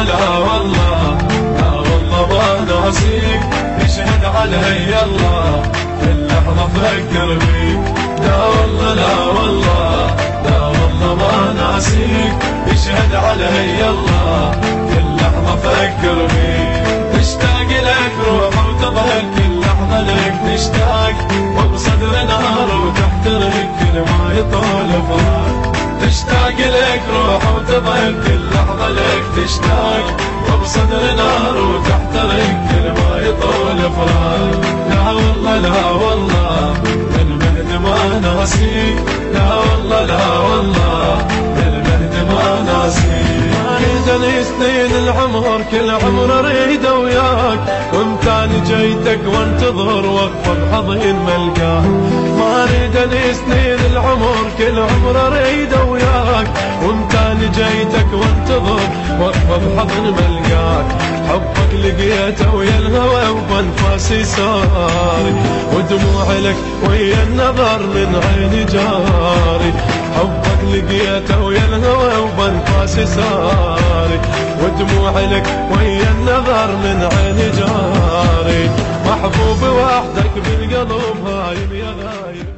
لا والله لا والله ما ناسيك، يشهد علي الله كل لحظة أفكر فيك. لا والله لا والله لا والله ما ناسيك، يشهد علي الله كل لحظة أفكر فيك. تشتاق لك روح وتضحك كل لحظة لك تشتاق، وبصدر نار وتحترق كل ما يطول فراق. تشتاق لك روح وتضحك كل لحظة لك تشتاق، وبصدر نار وتحترق كل ما يطول فراق. لا والله لا والله المهد ما ناسيك، لا والله لا والله المهد ما ناسيك. اريد سنين العمر كل عمر اريد وياك، وامتاني جيتك وانتظر واقف بحضن ملقاك. ما اريد سنين العمر كل عمر اريد وياك، وامتاني جيتك وانتظر واقف بحضن ملقاك. حبك لقيته ويا الهوى وبانفاسي ساري، ودموع لك ويا النظر من عيني جاري. حبك لقيته ويا الهوى وبانفاسي ساري، ودموع لك ويا النظر من عيني جاري. محبوب وحدك بالقلب هايم يا غايب.